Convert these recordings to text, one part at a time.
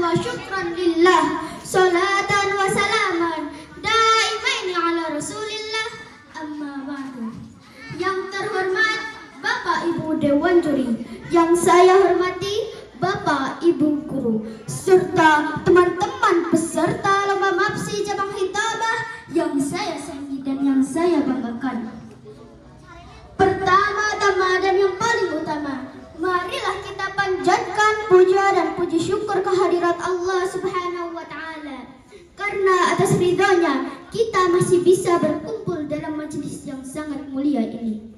wa syukran lillah, salatan wa salaman daimaini ala rasulillah, amma ba'du. Yang terhormat Bapak Ibu Dewan Juri, yang saya hormati Bapak Ibu Guru, serta teman-teman peserta lomba MAPSI cabang Hitabah yang saya sayangi dan yang saya banggakan. Pertama-tama dan yang paling utama, marilah kita panjatkan puja dan puji syukur kehadirat Allah Subhanahu wa Ta'ala, karena atas ridhonya kita masih bisa berkumpul dalam majelis yang sangat mulia ini.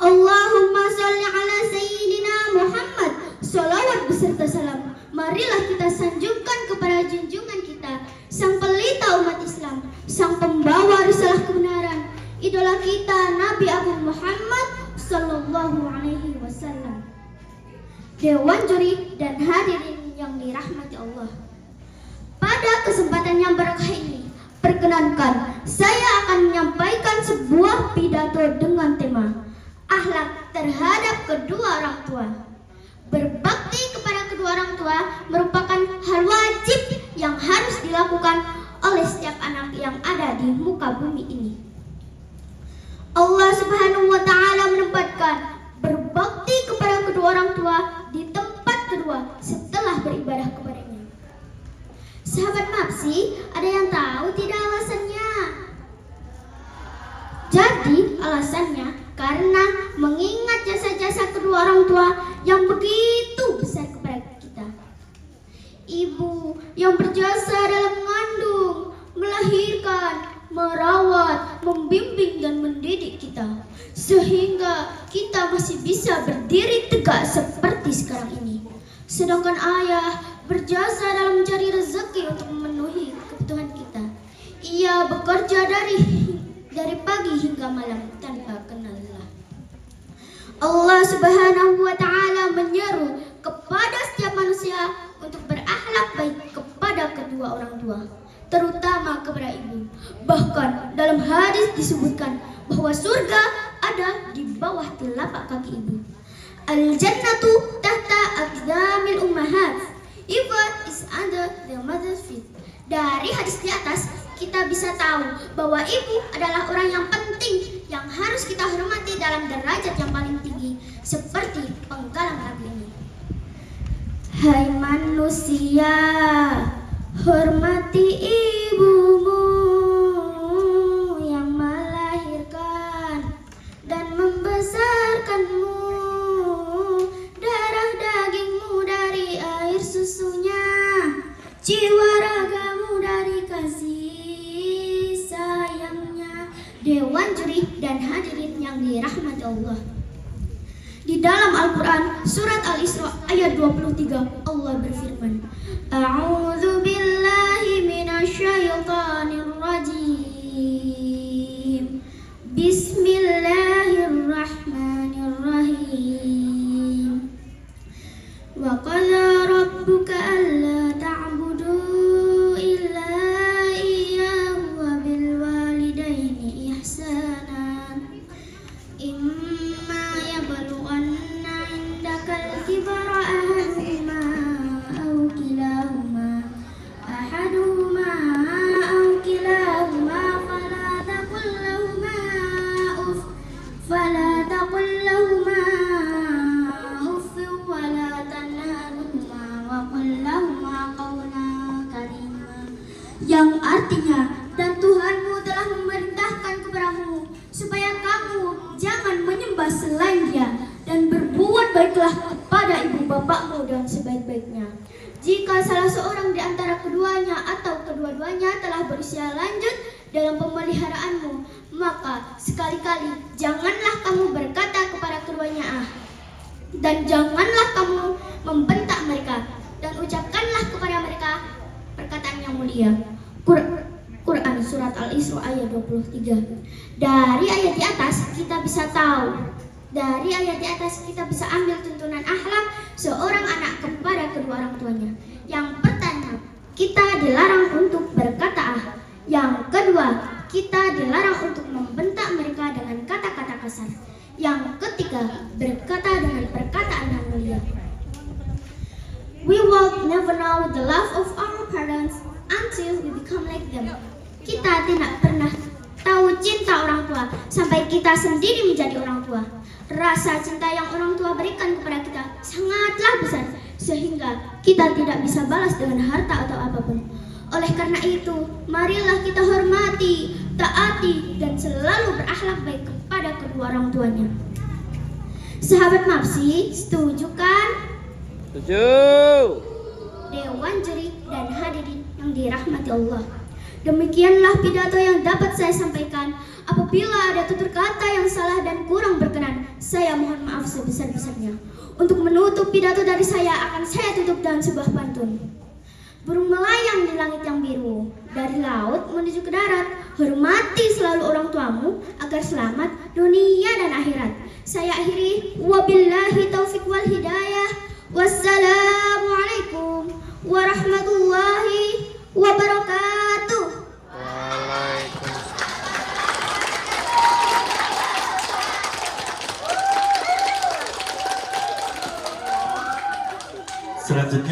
Allahumma salli ala Sayyidina Muhammad, salawat beserta salam marilah kita sanjungkan kepada junjungan kita, sang pelita umat Islam, sang pembawa risalah kebenaran, idola kita Nabi Agung Muhammad sallallahu alaihi wasallam. Dewan juri dan hadirin yang dirahmati Allah, pada kesempatan yang berkah ini, perkenankan saya akan menyampaikan sebuah pidato dengan tema akhlak terhadap kedua orang tua. Berbakti kepada kedua orang tua merupakan hal wajib yang harus dilakukan oleh setiap anak yang ada di muka bumi ini. Allah Subhanahu wa Ta'ala menempatkan berbakti kepada kedua orang tua di tempat kedua setelah beribadah kepadanya. Sahabat MAPSI, ada yang tahu tidak alasannya? Jadi alasannya karena mengingat jasa-jasa kedua orang tua yang begitu besar kepada kita. Ibu yang berjasa dalam mengandung, melahirkan, merawat, membimbing dan mendidik kita, sehingga kita masih bisa berdiri tegak seperti sekarang ini. Sedangkan ayah berjasa dalam mencari rezeki untuk memenuhi kebutuhan kita. Ia bekerja dari pagi hingga malam tanpa kenal lelah. Allah Subhanahu wa Ta'ala menyeru kepada setiap manusia untuk berakhlak baik kepada kedua orang tua, terutama kepada ibu. Bahkan dalam hadis disebutkan bahwa surga ada di bawah telapak kaki ibu. Al-jannatu tahta aqdamil ummahat. Even is under the mother's feet. Dari hadis di atas kita bisa tahu bahwa ibu adalah orang yang penting yang harus kita hormati dalam derajat yang paling tinggi, seperti penggalang lagu ini. Hai manusia, hormati ibumu yang melahirkan dan membesarkanmu, darah dagingmu dari air susunya, jiwa ragamu dari kasih sayangnya. Dewan juri dan hadirin yang dirahmati Allah, di dalam Al-Quran surat Al-Isra ayat 23 Allah berfirman, A'udzu billahi minasyaitonir rajim. Bismillahirrahmanirrahim. Wa qala rabbuka alla ta'budu illa iyyahu wa bil walidaini ihsana. Imma yablughanna indakal kibara ahaduhuma aw kilahuma fala taqul lahuma uff wa la tanharhuma wa qul lahuma qawlan karima. Yang artinya, dan Tuhanmu telah memerintahkan kepadamu supaya kamu jangan menyembah selain Dia, dan berbuat baiklah kepada ibu bapakmu dengan sebaik-baiknya. Jika salah seorang di antara keduanya atau kedua-duanya telah berusia lanjut dalam pemeliharaanmu, maka sekali-kali janganlah kamu berkata kepada keduanya dan janganlah kamu membentak mereka, dan ucapkanlah kepada mereka perkataan yang mulia. Quran surat Al-Isra ayat 23. Dari ayat di atas kita bisa ambil tuntunan akhlak seorang anak kepada kedua orang tuanya. Yang pertama, kita dilarang untuk berkata Yang kedua, kita dilarang untuk membentak mereka dengan kata-kata kasar. Yang ketiga, berkata dengan perkataan yang mulia. We will never know the love of our parents until we become like them. Kita tidak pernah tahu cinta orang tua sampai kita sendiri menjadi orang tua. Rasa cinta yang orang tua berikan kepada kita sangatlah besar, sehingga kita tidak bisa balas dengan harta atau apapun. Oleh karena itu, marilah kita hormati, taati, dan selalu berakhlak baik kepada kedua orang tuanya. Sahabat Mapsi, setuju kan? Setuju. Dewan juri dan hadirin yang dirahmati Allah. Demikianlah pidato yang dapat saya sampaikan. Apabila ada tutur kata yang salah dan kurang berkenan, saya mohon maaf sebesar-besarnya. Untuk menutup pidato dari saya akan saya tutup dengan sebuah pantun. Burung melayang di langit yang biru, dari laut menuju ke darat. Hormati selalu orang tuamu agar selamat dunia dan akhirat. Saya akhiri, wabillahi taufiq wal hidayah. Wassalam.